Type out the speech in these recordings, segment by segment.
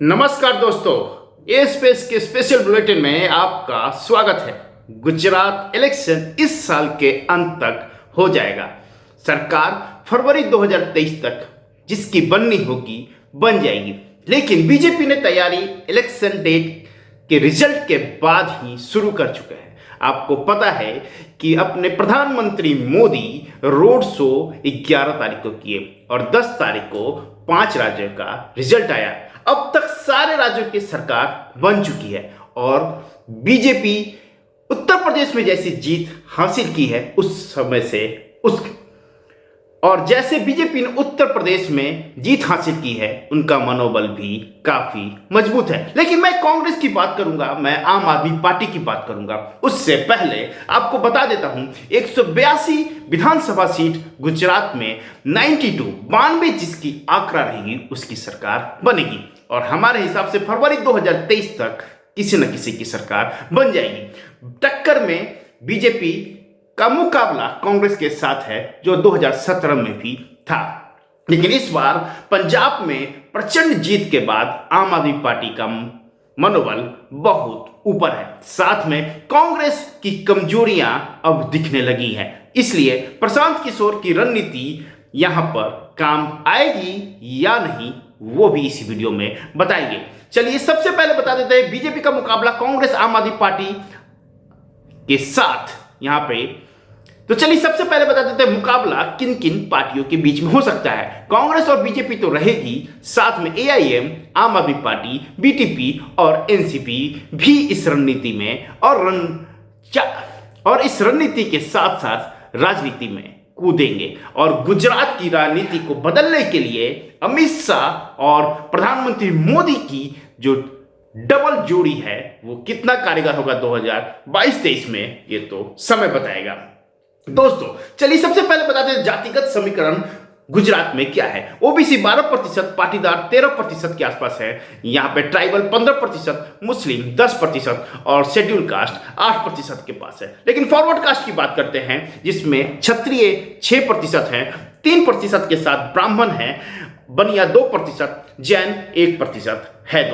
नमस्कार दोस्तों, ए स्पेस के स्पेशल बुलेटिन में आपका स्वागत है। गुजरात इलेक्शन इस साल के अंत तक हो जाएगा। सरकार फरवरी 2023 तक जिसकी बननी होगी बन जाएगी, लेकिन बीजेपी ने तैयारी इलेक्शन डेट के रिजल्ट के बाद ही शुरू कर चुके हैं। आपको पता है कि अपने प्रधानमंत्री मोदी रोड शो 11 तारीख को किए और 10 तारीख को 5 राज्यों का रिजल्ट आया। अब तक सारे राज्यों की सरकार बन चुकी है और बीजेपी उत्तर प्रदेश में जैसी जीत हासिल की है उस समय से और जैसे बीजेपी ने उत्तर प्रदेश में जीत हासिल की है, उनका मनोबल भी काफी मजबूत है। लेकिन मैं कांग्रेस की बात करूंगा, मैं आम आदमी पार्टी की बात करूंगा। उससे पहले आपको बता देता हूं 182 विधानसभा सीट गुजरात में 92 जिसकी आंकड़ा रहेगी उसकी सरकार बनेगी और हमारे हिसाब से फरवरी 2023 तक किसी न किसी की सरकार बन जाएगी। टक्कर में बीजेपी का मुकाबला कांग्रेस के साथ है जो 2017 में भी था, लेकिन इस बार पंजाब में प्रचंड जीत के बाद आम आदमी पार्टी का मनोबल बहुत ऊपर है। साथ में कांग्रेस की कमजोरियां अब दिखने लगी हैं, इसलिए प्रशांत किशोर की रणनीति यहां पर काम आएगी या नहीं वो भी इसी वीडियो में बताएंगे। चलिए सबसे पहले बता देते हैं बीजेपी का मुकाबला कांग्रेस आम आदमी पार्टी के साथ यहां पे। तो चलिए सबसे पहले बता देते हैं मुकाबला किन किन पार्टियों के बीच में हो सकता है। कांग्रेस और बीजेपी तो रहेगी, साथ में एआईएम, आम आदमी पार्टी, बीटीपी और एनसीपी भी इस रणनीति में और इस रणनीति के साथ साथ राजनीति में कूदेंगे और गुजरात की राजनीति को बदलने के लिए अमित शाह और प्रधानमंत्री मोदी की जो डबल जोड़ी है वो कितना कारगर होगा 2022-23 में, ये तो समय बताएगा। दोस्तों चलिए सबसे पहले बताते हैं जातिगत समीकरण गुजरात में क्या है। ओबीसी 12%, पाटीदार 13% के आसपास है। यहाँ पे ट्राइबल 15%, मुस्लिम 10% और शेड्यूल कास्ट 8% के पास है। लेकिन फॉरवर्ड कास्ट की बात करते हैं जिसमें क्षत्रिय 6% है, 3% के साथ ब्राह्मण है, बनिया 2%, जैन 1% है।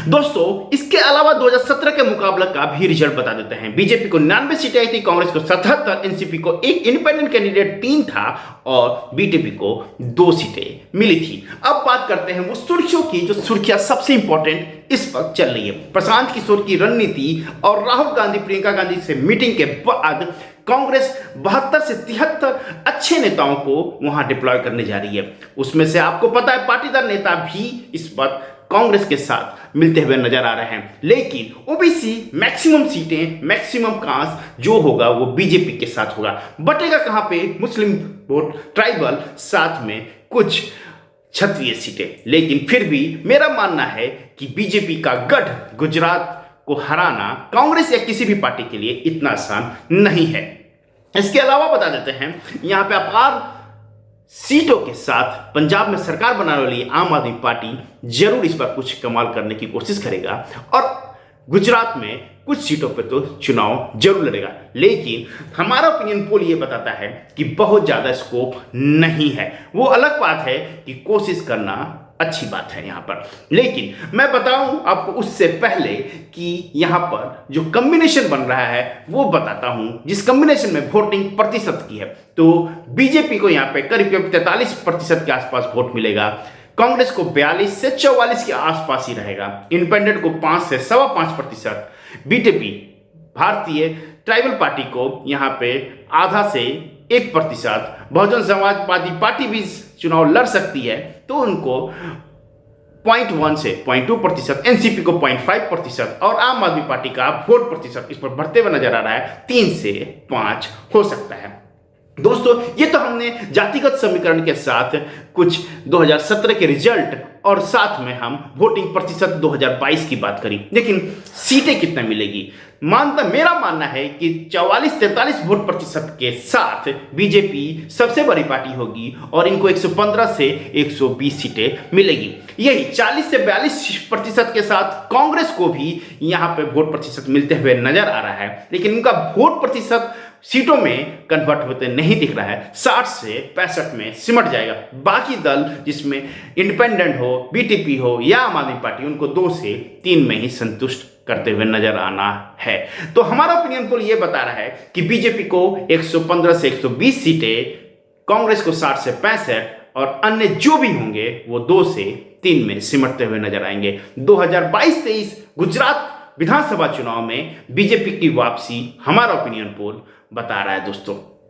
दोस्तों इसके अलावा 2017 के मुकाबला का भी रिजल्ट बता देते हैं। बीजेपी को 99 सीटें आई थी, कांग्रेस को 77, एनसीपी को एक इंडिपेंडेंट कैंडिडेट 3 था और बीटीपी को 2 सीटें मिली थी। अब बात करते हैं वो सुर्खियों की, जो सुर्खियां सबसे इंपॉर्टेंट इस वक्त चल रही है। प्रशांत किशोर की रणनीति और राहुल गांधी प्रियंका गांधी से मीटिंग के बाद कांग्रेस 72 से 73 अच्छे नेताओं को वहां डिप्लॉय करने जा रही है। उसमें से आपको पता है पाटीदार नेता भी इस वक्त कांग्रेस के साथ मिलते हुए नजर आ रहे हैं, लेकिन ओबीसी मैक्सिमम सीटें, मैक्सिमम कास्ट जो होगा वो बीजेपी के साथ होगा। बटेगा कहां पे? मुस्लिम वोट, ट्राइबल, साथ में कुछ क्षत्रिय सीटें। लेकिन फिर भी मेरा मानना है कि बीजेपी का गढ़ गुजरात को हराना कांग्रेस या किसी भी पार्टी के लिए इतना आसान नहीं है। इसके अलावा बता देते हैं यहां पे अपार सीटों के साथ पंजाब में सरकार बनाने वाली आम आदमी पार्टी जरूर इस बार कुछ कमाल करने की कोशिश करेगा और गुजरात में कुछ सीटों पे तो चुनाव जरूर लड़ेगा। लेकिन हमारा ओपिनियन पोल ये बताता है कि बहुत ज्यादा स्कोप नहीं है। वो अलग बात है कि कोशिश करना अच्छी बात है यहाँ पर, लेकिन मैं बताऊं आपको उससे पहले कि यहाँ पर जो कॉम्बिनेशन बन रहा है वो बताता हूं, जिस कॉम्बिनेशन में वोटिंग प्रतिशत की है। तो बीजेपी को यहाँ पे करीब 43% के आसपास वोट मिलेगा, कांग्रेस को 42 से 44 के आसपास ही रहेगा, इंडिपेंडेंट को 5 से 5.25%, बीटीपी भारतीय ट्राइबल पार्टी को यहाँ पे आधा से 1%, बहुजन समाजवादी पार्टी भी चुनाव लड़ सकती है तो उनको 0.1 से 0.2%, एनसीपी को 0.5% और आम आदमी पार्टी का वोट प्रतिशत इस पर बढ़ते हुए नजर आ रहा है, 3 से 5 हो सकता है। दोस्तों ये तो हमने जातिगत समीकरण के साथ कुछ 2017 के रिजल्ट और साथ में हम वोटिंग प्रतिशत 2022 की बात करी, लेकिन सीटें कितना मिलेगी? मेरा मानना है कि 44-43 वोट प्रतिशत के साथ बीजेपी सबसे बड़ी पार्टी होगी और इनको 115 से 120 सीटें मिलेगी। यही 40 से 42% के साथ कांग्रेस को भी यहाँ पे वोट प्रतिशत मिलते हुए नजर आ रहा है, लेकिन उनका वोट प्रतिशत सीटों में कन्वर्ट होते नहीं दिख रहा है। 60 से 65 में सिमट जाएगा। बाकी दल जिसमें इंडिपेंडेंट हो, बीटीपी हो या आम आदमी पार्टी, उनको 2 से 3 में ही संतुष्ट करते हुए नजर आना है। तो हमारा ओपिनियन पोल ये बता रहा है कि बीजेपी को 115 से 120 सीटें, कांग्रेस को 60 से 65 और अन्य जो भी होंगे वो 2 से 3 में सिमटते हुए नजर आएंगे। 2022-23 गुजरात विधानसभा चुनाव में बीजेपी की वापसी हमारा ओपिनियन पोल बता रहा है दोस्तों।